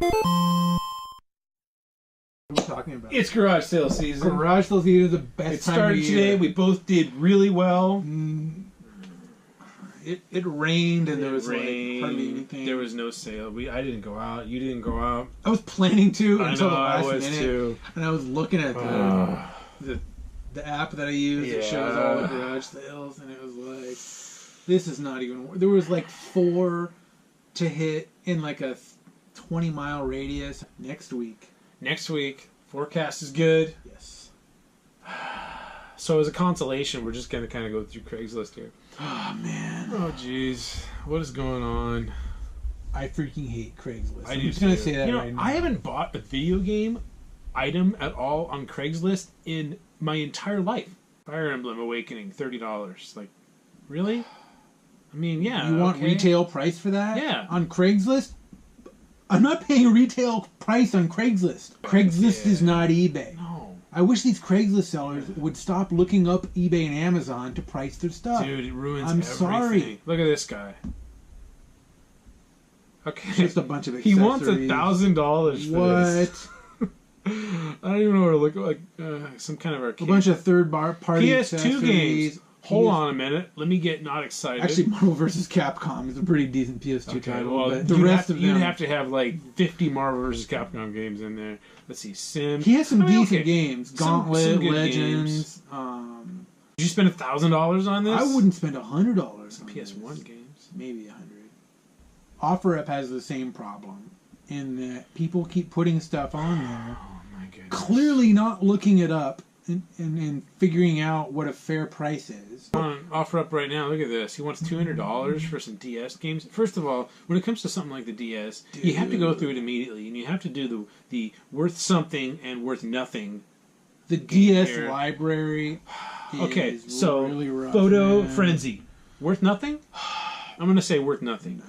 What are we talking about? It's garage sale season. Garage sale season is the best time of year. It started today. We both did really well. It rained and there was like hardly anything. There was no sale. I didn't go out. You didn't go out. I was planning to until the I last was minute. Too. And I was looking at the app that I use that shows all the garage sales, and it was like, this is not even. There was like 4 to hit in like a 20-mile radius next week. Next week, forecast is good. Yes. So as a consolation, we're just going to kind of go through Craigslist here. Oh, man. Oh, jeez. What is going on? I freaking hate Craigslist. I'm just going to say that right now. I haven't bought a video game item at all on Craigslist in my entire life. Fire Emblem Awakening, $30. Like, really? I mean, yeah. You want retail price for that? Yeah. On Craigslist? I'm not paying retail price on Craigslist. Craigslist is not eBay. No. I wish these Craigslist sellers would stop looking up eBay and Amazon to price their stuff. Dude, it ruins everything. Sorry. Look at this guy. Okay. Just a bunch of accessories. He wants $1,000 for this. What? I don't even know what it look like. Some kind of arcade. A bunch of third-party PS2 games. Hold on a minute. Let me get not excited. Actually, Marvel vs. Capcom is a pretty decent PS2 title. Well, but the rest of them... You'd have to have like 50 Marvel vs. Capcom games in there. Let's see, Sim. He has some decent games. Gauntlet, some Legends. Did you spend $1,000 on this? I wouldn't spend $100 on PS1 games. Maybe 100. OfferUp has the same problem in that people keep putting stuff on there. Oh my goodness. Clearly not looking it up and figuring out what a fair price is. On OfferUp right now, look at this. He wants $200 for some DS games. First of all, when it comes to something like the DS, you have to go through it immediately, and you have to do the worth something and worth nothing. The DS library is really rough. Photo Frenzy. Worth nothing? I'm going to say worth nothing.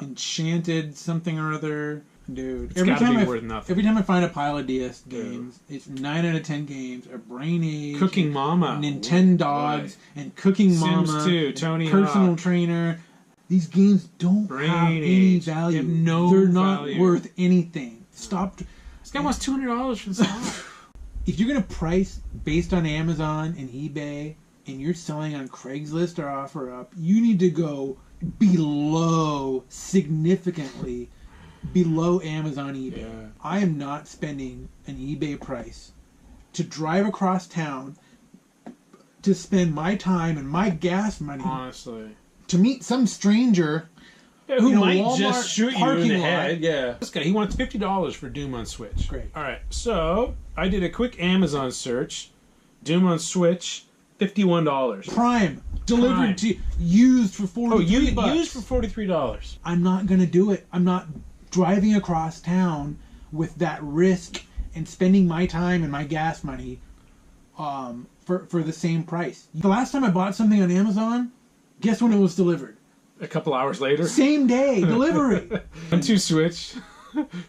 Enchanted something or other. Dude, it's gotta be worth nothing. Every time I find a pile of DS games, it's 9 out of 10 games are Brain Age, Cooking Mama, Nintendogs, and Cooking Sims Mama, 2, Tony Personal Hawk. Trainer. These games don't have any value. They're not worth anything. Stop. This guy wants $200 for this. If you're gonna price based on Amazon and eBay, and you're selling on Craigslist or OfferUp, you need to go significantly below Amazon, eBay. Yeah. I am not spending an eBay price to drive across town to spend my time and my gas money, honestly, to meet some stranger who might Walmart just shoot you in the head. lot. Yeah, this guy, he wants $50 for Doom on Switch. Great. All right, so I did a quick Amazon search. Doom on Switch, $51. Prime. Delivered to used for $43. Oh, used for $43. I'm not gonna do it. I'm not driving across town with that risk and spending my time and my gas money for the same price. The last time I bought something on Amazon, guess when it was delivered? A couple hours later. Same day delivery. On to Switch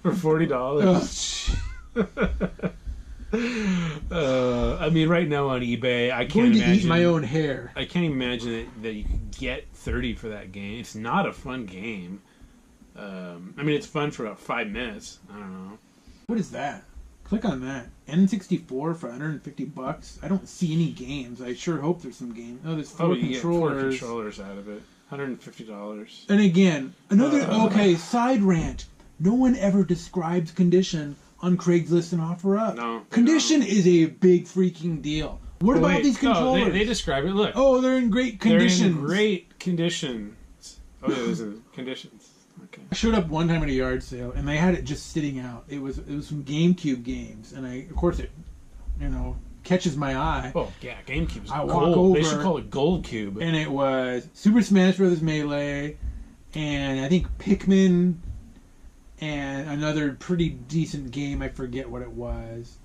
for $40. I mean, right now on eBay, I can't imagine. Eat my own hair. I can't imagine that you could get $30 for that game. It's not a fun game. I mean, it's fun for about 5 minutes. I don't know. What is that? Click on that. N64 for $150. I don't see any games. I sure hope there's some games. Oh, there's 4 controllers. Get 4 controllers out of it. $150. And again, another side rant. No one ever describes condition on Craigslist and OfferUp. No. Condition is a big freaking deal. What about these controllers? No, they describe it. Look. Oh, they're in great conditions. They're in great conditions. Oh, yeah, there's conditions. Okay. I showed up one time at a yard sale, and they had it just sitting out. It was some GameCube games, and of course it, catches my eye. Oh yeah, GameCube's gold. Walk over, they should call it Gold Cube. And it was Super Smash Bros. Melee, and I think Pikmin, and another pretty decent game. I forget what it was,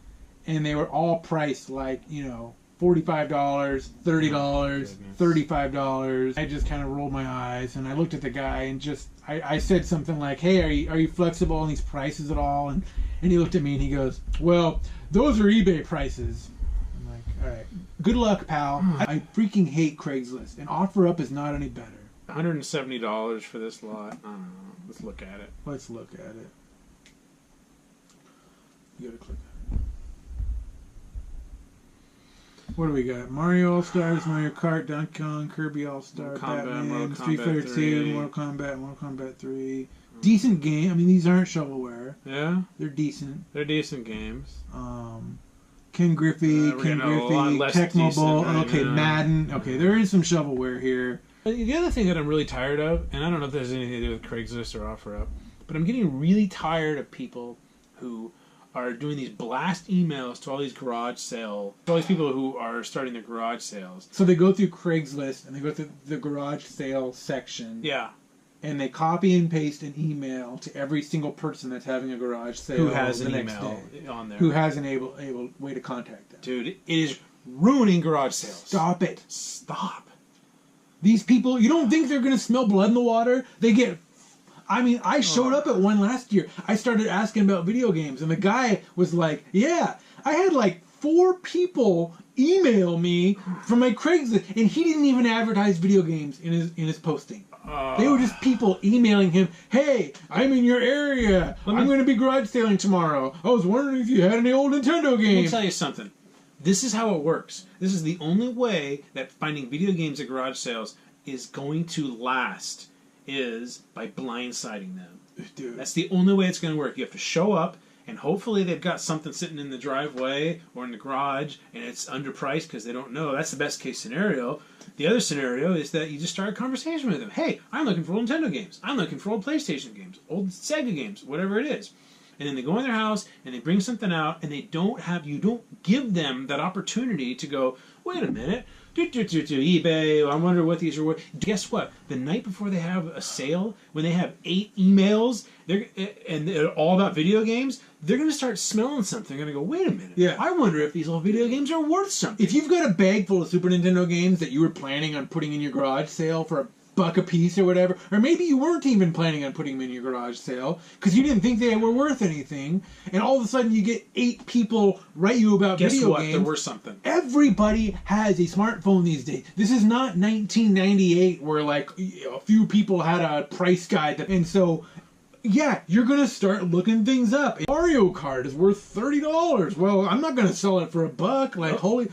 and they were all priced like $45, $30, $35. I just kind of rolled my eyes, and I looked at the guy and I said something like, "Hey, are you flexible on these prices at all?" And he looked at me and he goes, "Well, those are eBay prices." I'm like, "All right, good luck, pal." I freaking hate Craigslist, and OfferUp is not any better. $170 for this lot. I don't know. Let's look at it. Let's look at it. You gotta click on it. What do we got? Mario All Stars, Mario Kart, Donkey Kong, Kirby All Star, Batman, Street Fighter 2, Mortal Kombat 3. Decent game. I mean, these aren't shovelware. Yeah, they're decent. They're decent games. Ken Griffey, Tecmo Bowl. Okay, Madden. Okay, there is some shovelware here. The other thing that I'm really tired of, and I don't know if there's anything to do with Craigslist or OfferUp, but I'm getting really tired of people who are doing these blast emails to all these garage sale, to all these people who are starting their garage sales. So they go through Craigslist and they go through the garage sale section. Yeah. And they copy and paste an email to every single person that's having a garage sale. Who has the an next email day. on there. Who has an able way to contact them. Dude, it is ruining garage sales. Stop it. Stop. These people, you don't think they're going to smell blood in the water? They get... I mean, I showed up at one last year. I started asking about video games, and the guy was like, yeah, I had like 4 people email me from my Craigslist, and he didn't even advertise video games in his posting. They were just people emailing him, hey, I'm in your area. I'm going to be garage sailing tomorrow. I was wondering if you had any old Nintendo games. Let me tell you something. This is how it works. This is the only way that finding video games at garage sales is going to last, is by blindsiding them. Dude. That's the only way it's going to work. You have to show up, and hopefully they've got something sitting in the driveway or in the garage, and it's underpriced because they don't know. That's the best case scenario. The other scenario is that you just start a conversation with them. Hey, I'm looking for old Nintendo games. I'm looking for old PlayStation games, old Sega games, whatever it is. And then they go in their house and they bring something out, and you don't give them that opportunity to go, wait a minute, eBay, I wonder what these are worth. Guess what? The night before they have a sale, when they have 8 emails, and they're all about video games, they're going to start smelling something. They're going to go, wait a minute, yeah. I wonder if these old video games are worth something. If you've got a bag full of Super Nintendo games that you were planning on putting in your garage sale for $1 a piece or whatever, or maybe you weren't even planning on putting them in your garage sale because you didn't think they were worth anything, and all of a sudden you get 8 people write you about video games. Guess what? They're worth something. Everybody has a smartphone these days. This is not 1998 where like a few people had a price guide, and so yeah, you're gonna start looking things up. Mario Kart is worth $30. Well, I'm not gonna sell it for $1. Like, holy,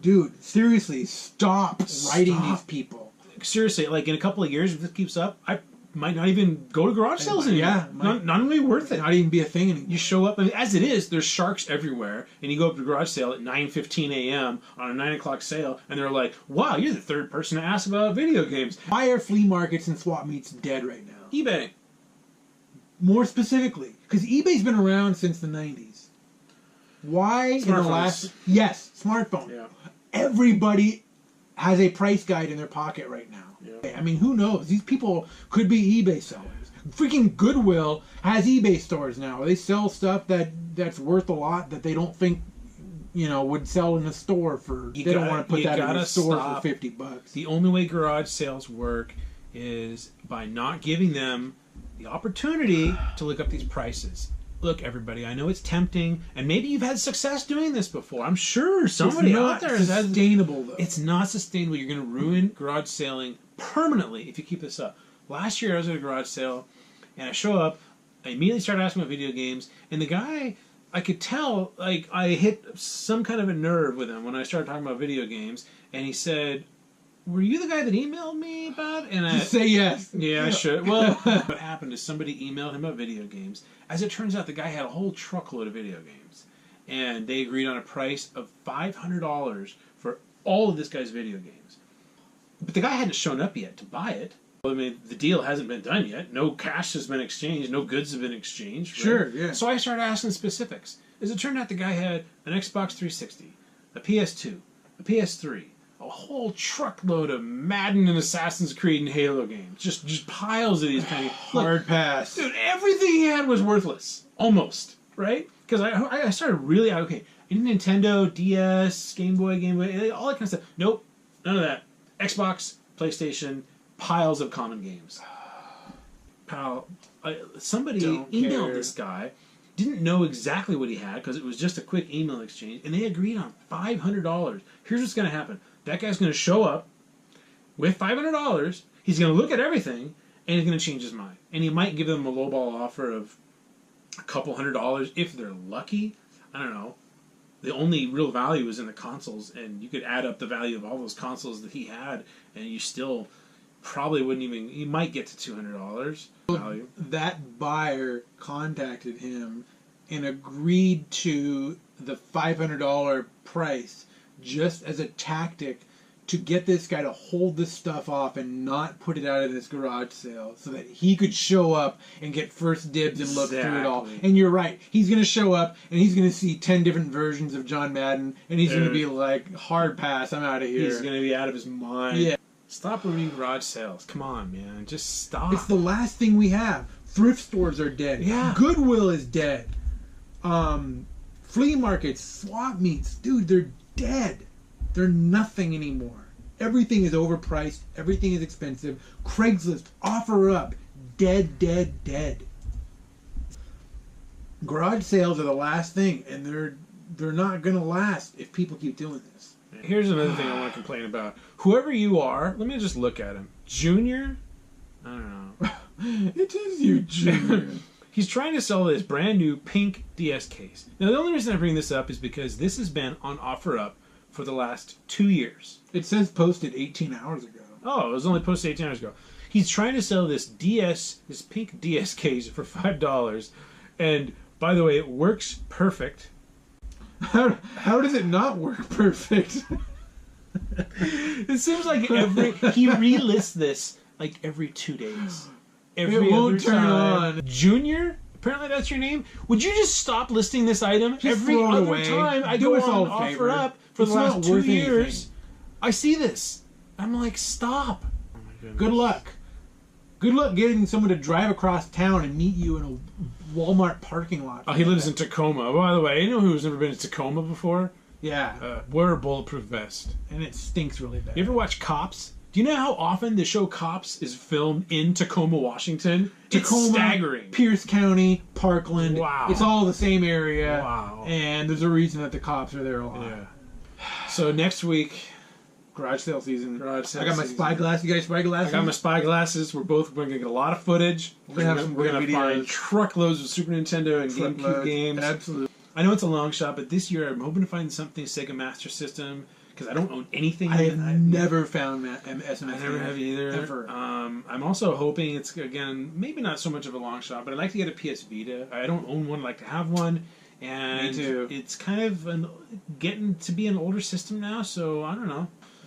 dude, seriously, stop writing these people. Seriously, like in a couple of years, if this keeps up, I might not even go to garage sales anymore. Yeah, not really worth it. Not even be a thing anymore. You show up, I mean, as it is, there's sharks everywhere, and you go up to a garage sale at 9:15 a.m. on a 9 o'clock sale, and they're like, wow, you're the 3rd person to ask about video games. Why are flea markets and swap meets dead right now? eBay. More specifically, because eBay's been around since the 90s. Why in the last... Yes, smartphone. Yeah. Everybody has a price guide in their pocket right now. Yeah. I mean, who knows? These people could be eBay sellers. Freaking Goodwill has eBay stores now. They sell stuff that's worth a lot that they don't think, would sell in a store for... They don't want to put that in a store for $50. The only way garage sales work is by not giving them the opportunity to look up these prices. Look, everybody, I know it's tempting, and maybe you've had success doing this before. I'm sure somebody out there has... It's not sustainable, though. It's not sustainable. You're going to ruin garage selling permanently if you keep this up. Last year, I was at a garage sale, and I show up, I immediately start asking about video games, and the guy, I could tell, like, I hit some kind of a nerve with him when I started talking about video games, and he said, were you the guy that emailed me about it? And I say yes. Yeah, I should. Well, what happened is somebody emailed him about video games. As it turns out, the guy had a whole truckload of video games. And they agreed on a price of $500 for all of this guy's video games. But the guy hadn't shown up yet to buy it. I mean, the deal hasn't been done yet. No cash has been exchanged. No goods have been exchanged. Right? Sure, yeah. So I started asking specifics. As it turned out, the guy had an Xbox 360, a PS2, a PS3, a whole truckload of Madden and Assassin's Creed and Halo games. Just piles of these kind of... Hard pass. Dude, everything he had was worthless. Almost. Right? Because I started really... Okay, Nintendo, DS, Game Boy, all that kind of stuff. Nope. None of that. Xbox, PlayStation, piles of common games. Pal, somebody emailed this guy, didn't know exactly what he had because it was just a quick email exchange, and they agreed on $500. Here's what's going to happen. That guy's going to show up with $500. He's going to look at everything, and he's going to change his mind. And he might give them a lowball offer of a couple $100 if they're lucky. I don't know. The only real value is in the consoles, and you could add up the value of all those consoles that he had, and you still probably wouldn't even. You might get to $200 value. That buyer contacted him and agreed to the $500 price just as a tactic to get this guy to hold this stuff off and not put it out at his garage sale so that he could show up and get first dibs and look through it all. And you're right. He's going to show up and he's going to see 10 different versions of John Madden and he's going to be like, hard pass, I'm out of here. He's going to be out of his mind. Yeah. Stop ruining garage sales. Come on, man. Just stop. It's the last thing we have. Thrift stores are dead. Yeah. Goodwill is dead. Flea markets, swap meets, dude, they're dead. They're nothing anymore. Everything is overpriced. Everything is expensive. Craigslist, offer up, dead, dead, dead. Garage sales are the last thing, and they're not gonna last if people keep doing this. Here's another thing I want to complain about. Whoever you are, let me just look at him. Junior? I don't know. It is you, Junior. He's trying to sell this brand new pink DS case. Now, the only reason I bring this up is because this has been on OfferUp for the last 2 years. It says posted 18 hours ago. Oh, it was only posted 18 hours ago. He's trying to sell this pink DS case for $5. And, by the way, it works perfect. How does it not work perfect? It seems like he relists this like every 2 days. It won't turn on. Junior? Apparently that's your name. Would you just stop listing this item every other time I go on OfferUp for the last 2 years? I see this. I'm like, stop. Oh my goodness. Good luck. Good luck getting someone to drive across town and meet you in a Walmart parking lot. Oh, he lives in Tacoma. By the way, you know who's never been to Tacoma before? Yeah. Wear a bulletproof vest. And it stinks really bad. You ever watch Cops? Do you know how often the show Cops is filmed in Tacoma, Washington? Tacoma, it's staggering. Pierce County, Parkland. Wow. It's all the same area. Wow. And there's a reason that the cops are there a lot. Yeah. So next week, garage sale season. I got my spy glasses. You got your spy glasses? I got my spy glasses. We're going to get a lot of footage. We're going to find truckloads of Super Nintendo and GameCube games. Absolutely. I know it's a long shot, but this year I'm hoping to find something Sega Master System because I don't own anything. I have never found SMS. I never have either. Ever. I'm also hoping it's, again, maybe not so much of a long shot, but I'd like to get a PS Vita. I don't own one. I'd like to have one. And me too. It's kind of getting to be an older system now, so I don't know.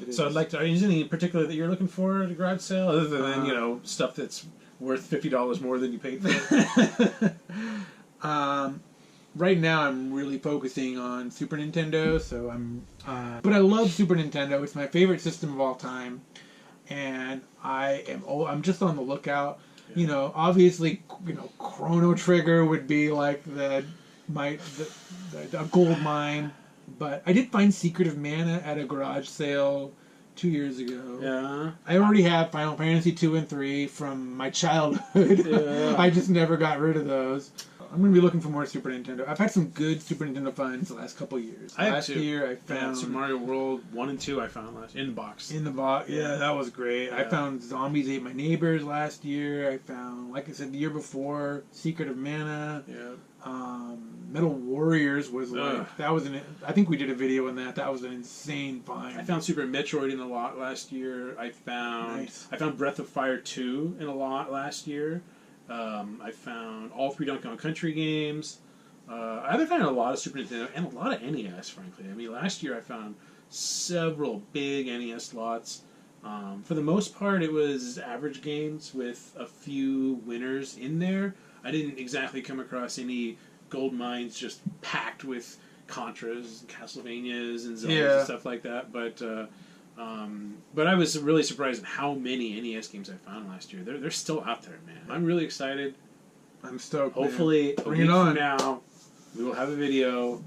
So I'd like to. Is there anything in particular that you're looking for at a garage sale, other than stuff that's worth $50 more than you paid for it? Right now, I'm really focusing on Super Nintendo. So but I love Super Nintendo. It's my favorite system of all time, and I'm just on the lookout. Yeah. Obviously, Chrono Trigger would be like the gold mine. But I did find Secret of Mana at a garage sale 2 years ago. Yeah. I already have Final Fantasy 2 and 3 from my childhood. Yeah. I just never got rid of those. I'm going to be looking for more Super Nintendo. I've had some good Super Nintendo finds the last couple of years. Last year I found Super Mario World 1 and 2 I found in the box. In the box, yeah, that was great. Yeah. I found Zombies Ate My Neighbors last year. I found, like I said, the year before, Secret of Mana. Yeah. Metal Warriors was that was I think we did a video on that. That was an insane find. I found Super Metroid in a lot last year. I found Breath of Fire 2 in a lot last year. I found all 3 Donkey Kong Country games. I've been finding a lot of Super Nintendo and a lot of NES, frankly. I mean, last year I found several big NES slots. For the most part, it was average games with a few winners in there. I didn't exactly come across any gold mines just packed with Contras and Castlevanias and Zeldas and stuff like that. But I was really surprised at how many NES games I found last year. They're still out there, man. I'm really excited. I'm stoked. Hopefully, Bring it on. From now, we will have a video.